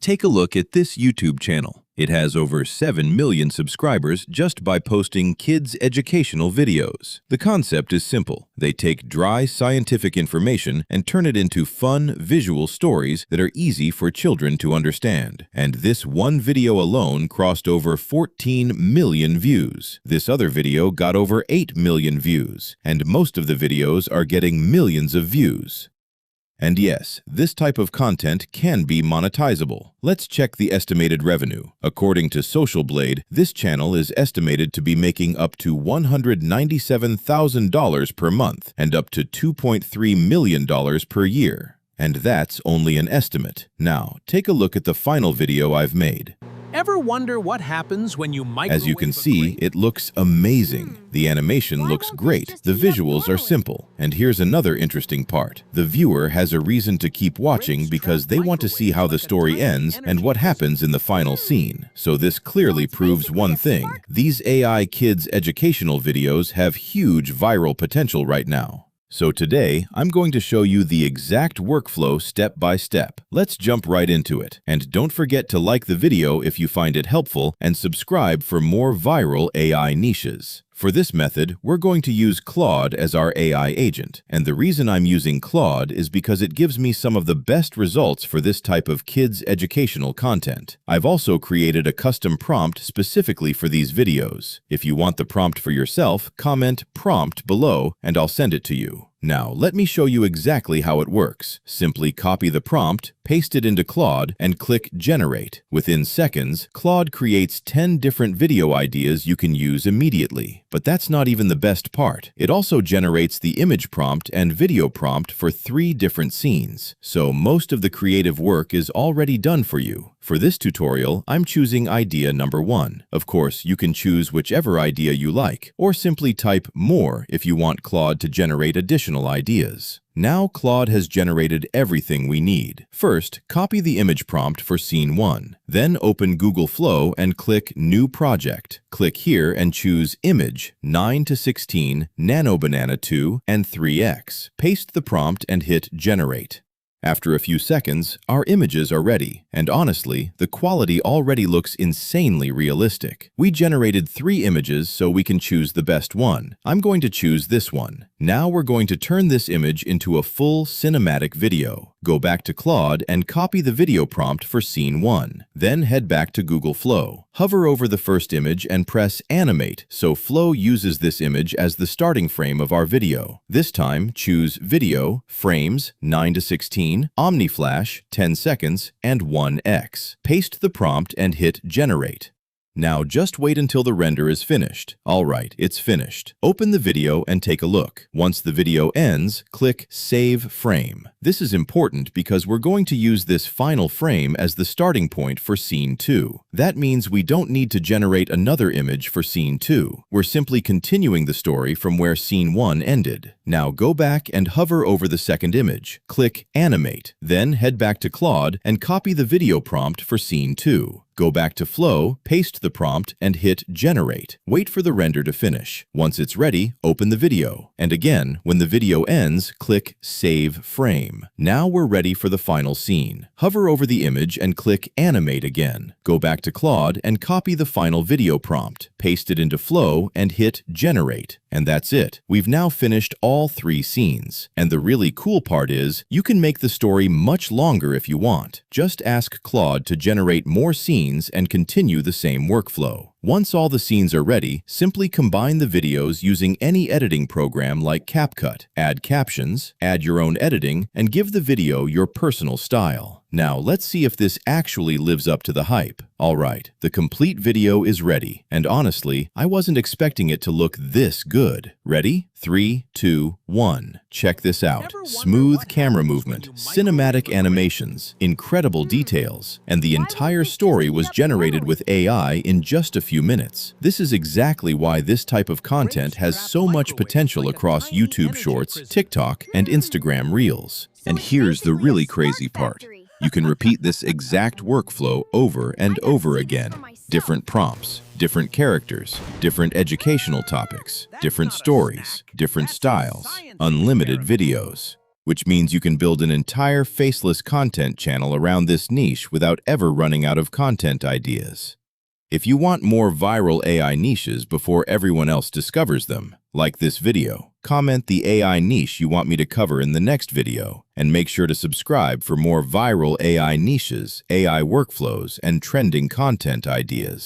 Take a look at this YouTube channel. It has over 7 million subscribers just by posting kids' educational videos. The concept is simple. They take dry scientific information and turn it into fun, visual stories that are easy for children to understand. And this one video alone crossed over 14 million views. This other video got over 8 million views, and most of the videos are getting millions of views. And yes, this type of content can be monetizable. Let's check the estimated revenue. According to Social Blade, this channel is estimated to be making up to $197,000 per month and up to $2.3 million per year. And that's only an estimate. Now, take a look at the final video I've made. Ever wonder what happens when you microwave? As you can see, it looks amazing. The animation looks great. The visuals are simple. And here's another interesting part. The viewer has a reason to keep watching because they want to see how the story ends and what happens in the final scene. So this clearly proves one thing. These AI kids educational videos have huge viral potential right now. So today, I'm going to show you the exact workflow step by step. Let's jump right into it. And don't forget to like the video if you find it helpful and subscribe for more viral AI niches. For this method, we're going to use Claude as our AI agent. And the reason I'm using Claude is because it gives me some of the best results for this type of kids' educational content. I've also created a custom prompt specifically for these videos. If you want the prompt for yourself, comment "prompt" below and I'll send it to you. Now, let me show you exactly how it works. Simply copy the prompt, paste it into Claude, and click Generate. Within seconds, Claude creates 10 different video ideas you can use immediately. But that's not even the best part. It also generates the image prompt and video prompt for 3 different scenes. So most of the creative work is already done for you. For this tutorial, I'm choosing idea number 1. Of course, you can choose whichever idea you like, or simply type "more" if you want Claude to generate additional ideas. Now Claude has generated everything we need. First, copy the image prompt for scene 1. Then open Google Flow and click New Project. Click here and choose Image 9 to 16, Nano Banana 2, and 3x. Paste the prompt and hit Generate. After a few seconds, our images are ready, and honestly, the quality already looks insanely realistic. We generated 3 images so we can choose the best one. I'm going to choose this one. Now we're going to turn this image into a full cinematic video. Go back to Claude and copy the video prompt for scene 1. Then head back to Google Flow. Hover over the first image and press Animate so Flow uses this image as the starting frame of our video. This time, choose Video, Frames 9 to 16, OmniFlash 10 seconds, and 1x. Paste the prompt and hit Generate. Now just wait until the render is finished. Alright, it's finished. Open the video and take a look. Once the video ends, click Save Frame. This is important because we're going to use this final frame as the starting point for scene 2. That means we don't need to generate another image for scene 2. We're simply continuing the story from where scene 1 ended. Now go back and hover over the second image. Click Animate. Then head back to Claude and copy the video prompt for scene 2. Go back to Flow, paste the prompt, and hit Generate. Wait for the render to finish. Once it's ready, open the video. And again, when the video ends, click Save Frame. Now we're ready for the final scene. Hover over the image and click Animate again. Go back to Claude and copy the final video prompt. Paste it into Flow and hit Generate. And that's it. We've now finished all 3 scenes. And the really cool part is, you can make the story much longer if you want. Just ask Claude to generate more scenes and continue the same workflow. Once all the scenes are ready, simply combine the videos using any editing program like CapCut. Add captions, add your own editing, and give the video your personal style. Now, let's see if this actually lives up to the hype. Alright, the complete video is ready, and honestly, I wasn't expecting it to look this good. Ready? 3, 2, 1. Check this out. Smooth camera movement, cinematic animations, incredible details, and the entire story was generated with AI in just a few minutes. This is exactly why this type of content has so much potential across YouTube Shorts, TikTok, and Instagram Reels. And here's the really crazy part. You can repeat this exact workflow over and over again. Different prompts, different characters, different educational topics, different stories, different styles, unlimited videos. which means you can build an entire faceless content channel around this niche without ever running out of content ideas. If you want more viral AI niches before everyone else discovers them, like this video, comment the AI niche you want me to cover in the next video, and make sure to subscribe for more viral AI niches, AI workflows, and trending content ideas.